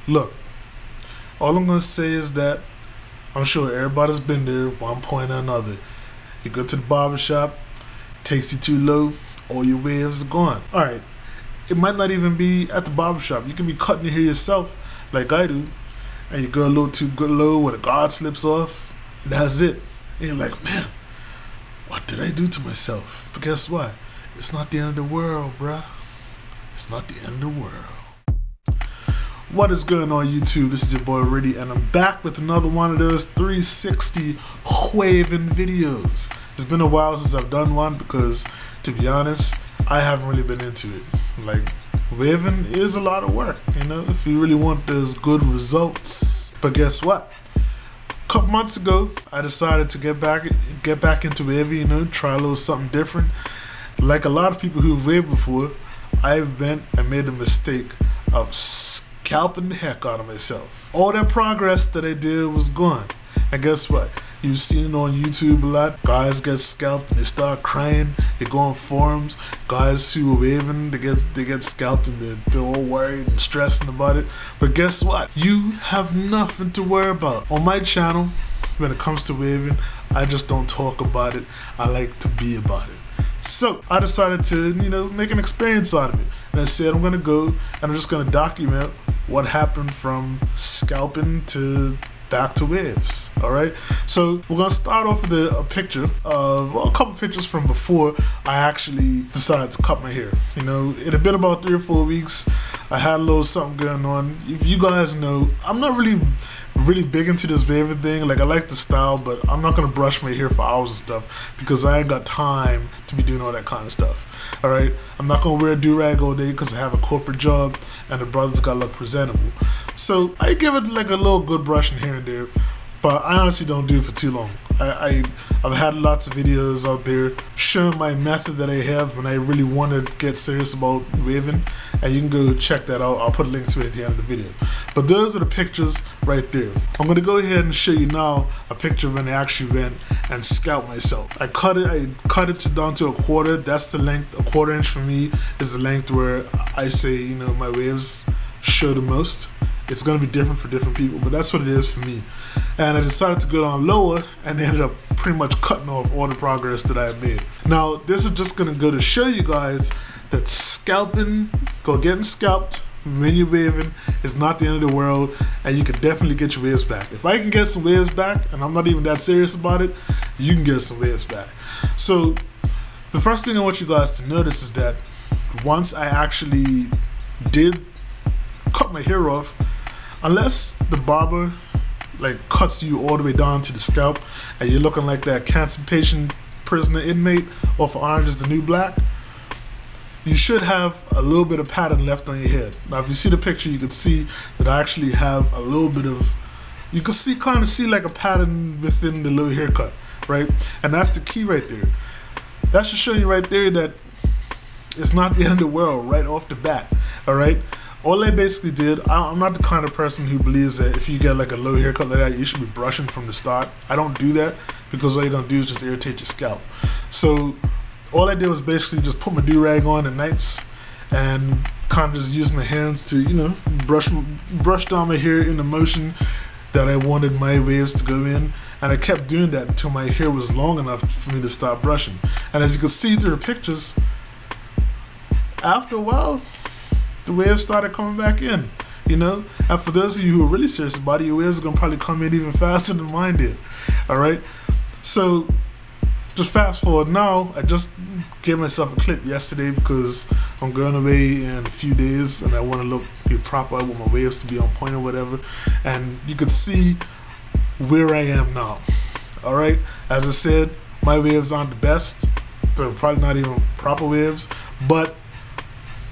Look, all I'm gonna say is that I'm sure everybody's been there at one point or another. You go to the barbershop, takes you too low, all your waves are gone. Alright, it might not even be at the barbershop. You can be cutting your hair yourself, like I do, and you go a little too good low where the guard slips off, and that's it. And you're like, man, what did I do to myself? But guess what? It's not the end of the world, bruh. It's not the end of the world. What is going on, YouTube? This is your boy Riddy, and I'm back with another one of those 360 waving videos. It's been a while since I've done one because, to be honest, I haven't really been into it. Like, waving is a lot of work, you know, if you really want those good results. But guess what? A couple months ago, I decided to get back into waving, you know, try a little something different. Like a lot of people who've waved before, I've been and made the mistake of scalping the heck out of myself. All that progress that I did was gone. And guess what? You've seen it on YouTube a lot. Guys get scalped and they start crying. They go on forums. Guys who are waving, they get scalped and they're all worried and stressing about it. But guess what? You have nothing to worry about. On my channel, when it comes to waving, I just don't talk about it. I like to be about it. So I decided to, you know, make an experience out of it. And I said I'm gonna go and I'm just gonna document what happened from scalping to back to waves. Alright, so we're gonna start off with a picture of, well, a couple pictures from before I actually decided to cut my hair. You know, it had been about 3 or 4 weeks. I had a little something going on. If you guys know, I'm not really big into this waving thing. Like, I like the style, but I'm not gonna brush my hair for hours and stuff because I ain't got time to be doing all that kind of stuff. Alright, I'm not gonna wear a do-rag all day because I have a corporate job and the brothers gotta look presentable. So I give it like a little good brushing here and there, but I honestly don't do it for too long. I've had lots of videos out there showing my method that I have when I really want to get serious about waving, and you can go check that out. I'll put a link to it at the end of the video. But those are the pictures right there. I'm gonna go ahead and show you now a picture when I actually went and scalped myself. I cut it down to a quarter. That's the length. A 1/4 inch for me is the length where I say, you know, my waves show the most. It's gonna be different for different people, but that's what it is for me. And I decided to go down lower and ended up pretty much cutting off all the progress that I had made. Now, this is just gonna go to show you guys that scalping, getting scalped when you're waving is not the end of the world, and you can definitely get your waves back. If I can get some waves back, and I'm not even that serious about it, you can get some waves back. So the first thing I want you guys to notice is that once I actually did cut my hair off, unless the barber like cuts you all the way down to the scalp and you're looking like that cancer patient prisoner inmate off of Orange is the New Black, you should have a little bit of pattern left on your head. Now if you see the picture, you can see that I actually have a little bit of, you can see, kind of see like a pattern within the little haircut, right? And that's the key right there. That should show you right there that it's not the end of the world right off the bat. Alright, all I basically did, I'm not the kind of person who believes that if you get like a low haircut like that, you should be brushing from the start. I don't do that because all you're gonna do is just irritate your scalp. So all I did was basically just put my do-rag on at nights and kind of just use my hands to, you know, brush down my hair in the motion that I wanted my waves to go in. And I kept doing that until my hair was long enough for me to stop brushing. And as you can see through the pictures, after a while, the waves started coming back in, you know? And for those of you who are really serious about it, your waves are gonna probably come in even faster than mine did, all right? So just fast forward now, I just gave myself a clip yesterday because I'm going away in a few days and I wanna be proper. I want my waves to be on point or whatever. And you can see where I am now, all right? As I said, my waves aren't the best. They're probably not even proper waves, but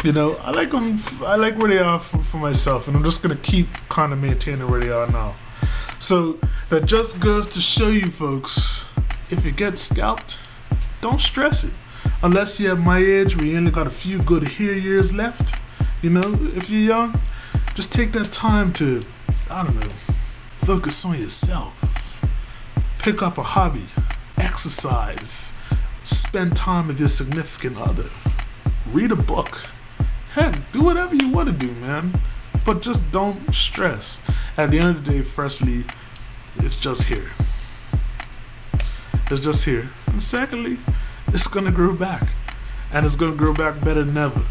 you know, I like them. I like where they are for myself, and I'm just gonna keep kind of maintaining where they are now. So that just goes to show you folks, if you get scalped, don't stress it. Unless you're at my age where you only got a few good hair years left, you know, if you're young, just take that time to, I don't know, focus on yourself. Pick up a hobby, exercise, spend time with your significant other, read a book. Heck, do whatever you want to do, man. But just don't stress. At the end of the day, firstly, it's just here. It's just here. And secondly, it's gonna grow back. And it's gonna grow back better than ever.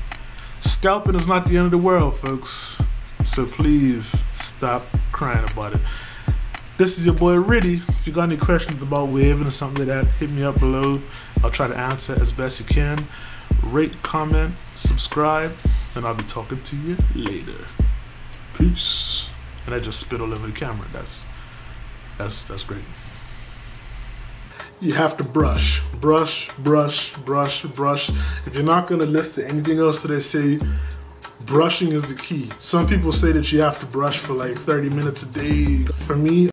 Scalping is not the end of the world, folks. So please stop crying about it. This is your boy Riddy. If you got any questions about waving or something like that, hit me up below. I'll try to answer as best you can. Rate, comment, subscribe, and I'll be talking to you later. Peace. And I just spit all over the camera. That's great. You have to brush. Brush, brush, brush, brush. If you're not gonna listen to anything else that I say, brushing is the key. Some people say that you have to brush for like 30 minutes a day. For me,